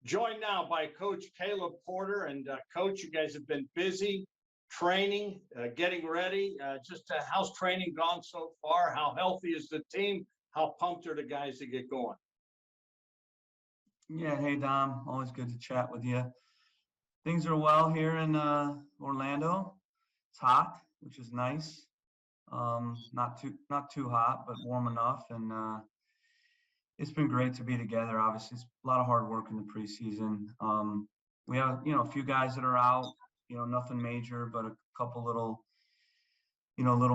Joined now by Coach Caleb Porter. And Coach, you guys have been busy training, getting ready. How's training gone so far? How healthy is the team? How pumped are the guys to get going? Yeah, hey Dom, always good to chat with you. Things are well here in Orlando. It's hot, which is nice. Not too hot, but warm enough, and it's been great to be together. Obviously, it's a lot of hard work in the preseason. We have a few guys that are out. Nothing major, but a couple little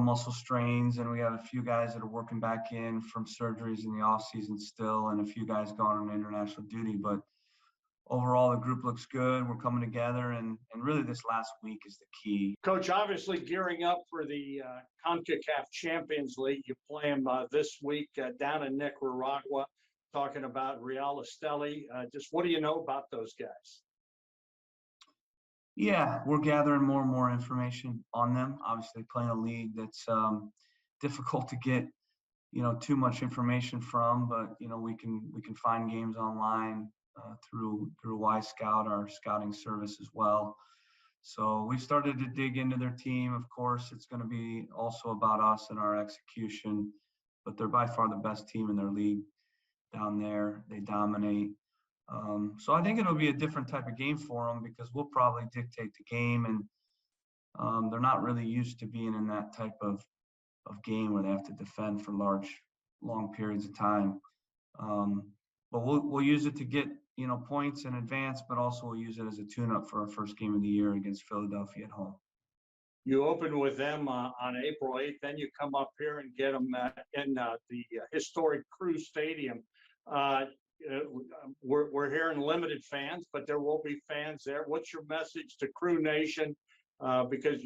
muscle strains, and we have a few guys that are working back in from surgeries in the off season still, and a few guys going on international duty. But overall, the group looks good. We're coming together, and really this last week is the key. Coach, obviously gearing up for the CONCACAF Champions League. You play them this week down in Nicaragua, talking about Real Esteli. Just what do you know about those guys? Yeah, we're gathering more and more information on them. Obviously, playing a league that's difficult to get, too much information from, but we can find games online through Y-Scout, our scouting service as well. So we started to dig into their team. Of course, it's going to be also about us and our execution, but they're by far the best team in their league down there. They dominate. So I think it'll be a different type of game for them because we'll probably dictate the game, and they're not really used to being in that type of game where they have to defend for long periods of time. But we'll use it to get points in advance, but also we'll use it as a tune-up for our first game of the year against Philadelphia at home. You open with them on April 8th, then you come up here and get them in the historic Crew Stadium. We're hearing limited fans, but there will be fans there. What's your message to Crew Nation? Because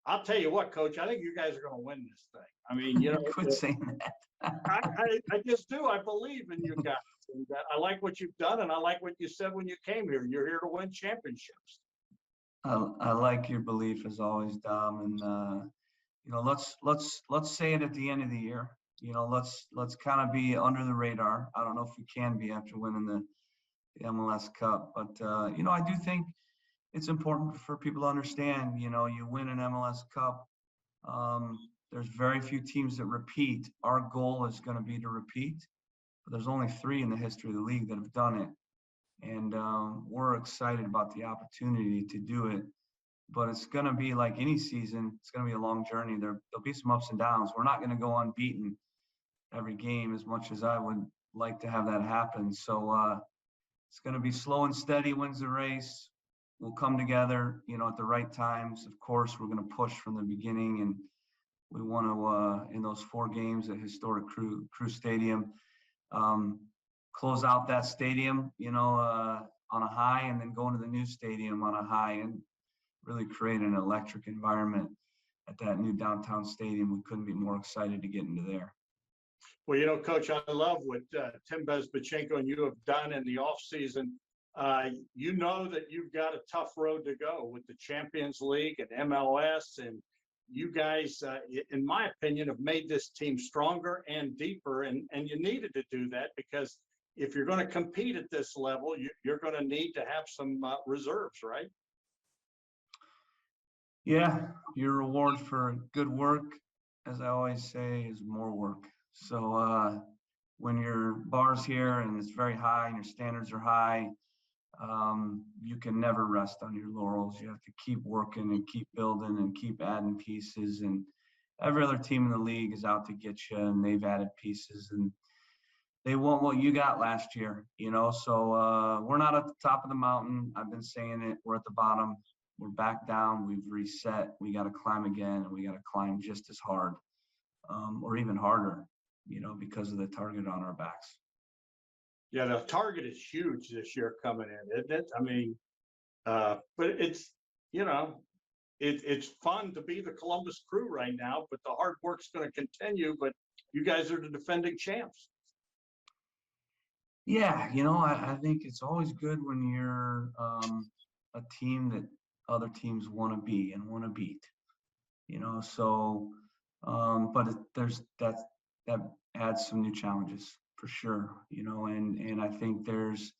I'll tell you what, Coach, I think you guys are going to win this thing. I mean, quit saying that. I just do. I believe in you guys. And I like what you've done, and I like what you said when you came here. You're here to win championships. I like your belief as always, Dom, and let's say it at the end of the year. Let's kind of be under the radar. I don't know if we can be after winning the MLS Cup, but I do think it's important for people to understand. You win an MLS Cup. There's very few teams that repeat. Our goal is going to be to repeat, but there's only 3 in the history of the league that have done it, and we're excited about the opportunity to do it. But it's going to be like any season. It's going to be a long journey. There'll be some ups and downs. We're not going to go unbeaten every game as much as I would like to have that happen. So it's going to be slow and steady wins the race. We'll come together, at the right times. Of course, we're going to push from the beginning, and we want to, in those 4 games at historic Crew Stadium, close out that stadium, on a high, and then go into the new stadium on a high, and really create an electric environment at that new downtown stadium. We couldn't be more excited to get into there. Well, Coach, I love what Tim Bezbachenko and you have done in the offseason. You know that you've got a tough road to go with the Champions League and MLS, and you guys, in my opinion, have made this team stronger and deeper, and you needed to do that because if you're going to compete at this level, you're going to need to have some reserves, right? Yeah, your reward for good work, as I always say, is more work. So when your bar's here and it's very high and your standards are high, you can never rest on your laurels. You have to keep working and keep building and keep adding pieces. And every other team in the league is out to get you, and they've added pieces, and they want what you got last year, So we're not at the top of the mountain. I've been saying it. We're at the bottom. We're back down. We've reset. We got to climb again, and we got to climb just as hard, or even harder, because of the target on our backs. Yeah, the target is huge this year coming in, isn't it? I mean, but it's, it's fun to be the Columbus Crew right now, but the hard work's going to continue. But you guys are the defending champs. Yeah, I think it's always good when you're a team that other teams want to be and want to beat. So, but there's that adds some new challenges for sure. And I think there's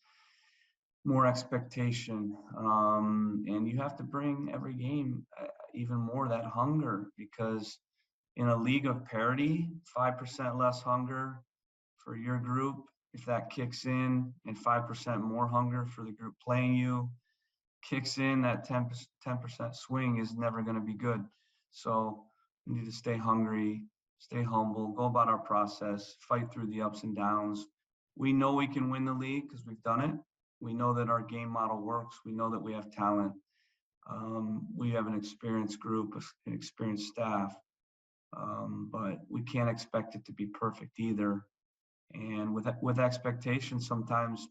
more expectation. And you have to bring every game even more that hunger, because in a league of parity, 5% less hunger for your group, if that kicks in, and 5% more hunger for the group playing you kicks in, that 10% swing is never going to be good. So we need to stay hungry, stay humble, go about our process, fight through the ups and downs. We know we can win the league because we've done it. We know that our game model works. We know that we have talent. We have an experienced group, an experienced staff, but we can't expect it to be perfect either. And with expectations, sometimes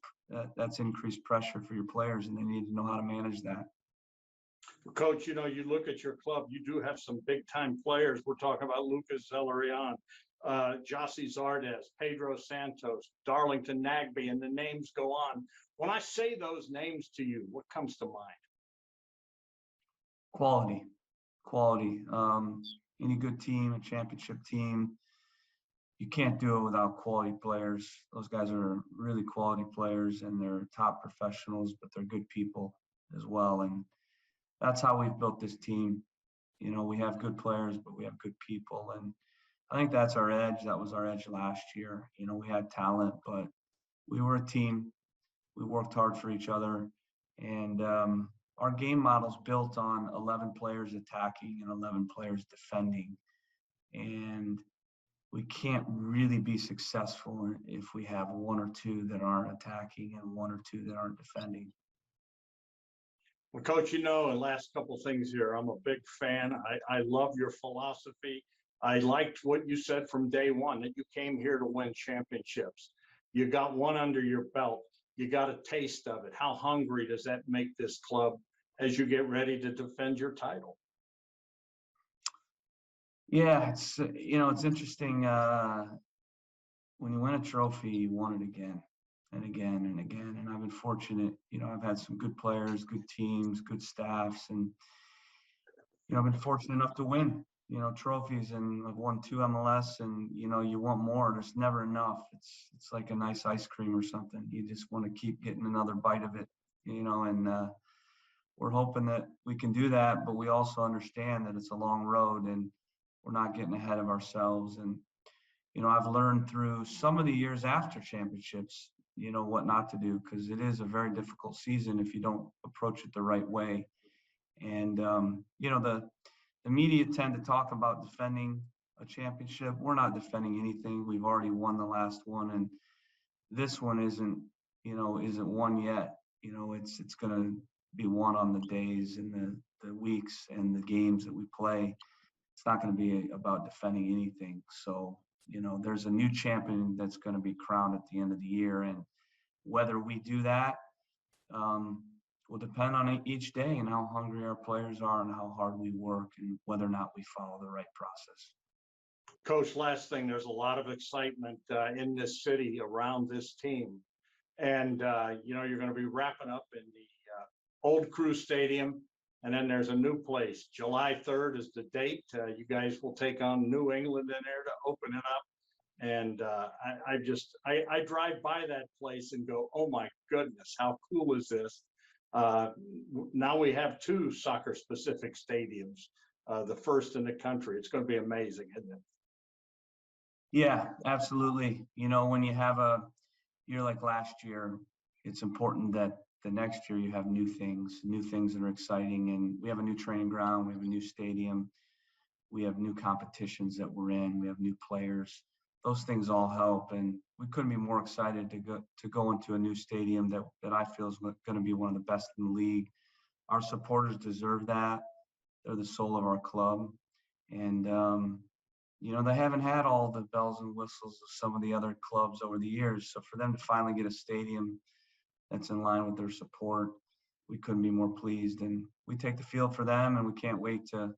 that's increased pressure for your players, and they need to know how to manage that. Coach, you know, you look at your club, you do have some big time players. We're talking about Lucas Zelerian, Jossie Zardes, Pedro Santos, Darlington Nagbe, and the names go on. When I say those names to you, what comes to mind? Quality. Any good team, a championship team, you can't do it without quality players. Those guys are really quality players, and they're top professionals, but they're good people as well. And that's how we've built this team. You know, we have good players, but we have good people. And I think that's our edge. That was our edge last year. You know, we had talent, but we were a team. We worked hard for each other. And our game model's built on 11 players attacking and 11 players defending. And we can't really be successful if we have one or two that aren't attacking and one or two that aren't defending. Well, Coach, you know, and last couple things here, I'm a big fan. I love your philosophy. I liked what you said from day one, that you came here to win championships. You got one under your belt. You got a taste of it. How hungry does that make this club as you get ready to defend your title? Yeah, it's interesting. When you win a trophy, you want it again and again and again. And I've been fortunate. You know, I've had some good players, good teams, good staffs, and I've been fortunate enough to win, trophies, and I've won 2 MLS, and you want more. There's never enough. It's like a nice ice cream or something. You just want to keep getting another bite of it, and we're hoping that we can do that, but we also understand that it's a long road and we're not getting ahead of ourselves. And I've learned through some of the years after championships, what not to do, because it is a very difficult season if you don't approach it the right way. And the media tend to talk about defending a championship. We're not defending anything. We've already won the last one, and this one isn't won yet. It's going to be won on the days and the weeks and the games that we play. It's not going to be about defending anything. So, there's a new champion that's going to be crowned at the end of the year. And whether we do that will depend on each day and how hungry our players are and how hard we work and whether or not we follow the right process. Coach, last thing, there's a lot of excitement in this city around this team. And, you're going to be wrapping up in the Old Crew Stadium. And then there's a new place. July 3rd is the date. You guys will take on New England in there to open it up. And I drive by that place and go, oh my goodness, how cool is this? Now we have 2 soccer-specific stadiums, the first in the country. It's going to be amazing, isn't it? Yeah, absolutely. When you have a year like last year, it's important that the next year you have new things that are exciting. And we have a new training ground, we have a new stadium, we have new competitions that we're in, we have new players. Those things all help, and we couldn't be more excited to go into a new stadium that I feel is going to be one of the best in the league. Our supporters deserve that. They're the soul of our club, and they haven't had all the bells and whistles of some of the other clubs over the years. So for them to finally get a stadium that's in line with their support, we couldn't be more pleased. And we take the field for them, and we can't wait to,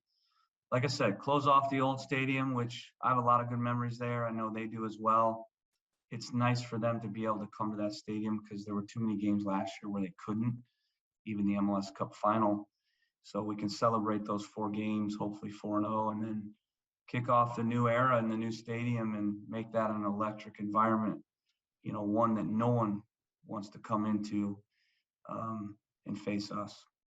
like I said, close off the old stadium, which I have a lot of good memories there. I know they do as well. It's nice for them to be able to come to that stadium because there were too many games last year where they couldn't, even the MLS Cup final. So we can celebrate those 4 games, hopefully 4-0, and then kick off the new era in the new stadium and make that an electric environment, one that no one wants to come into. and face us.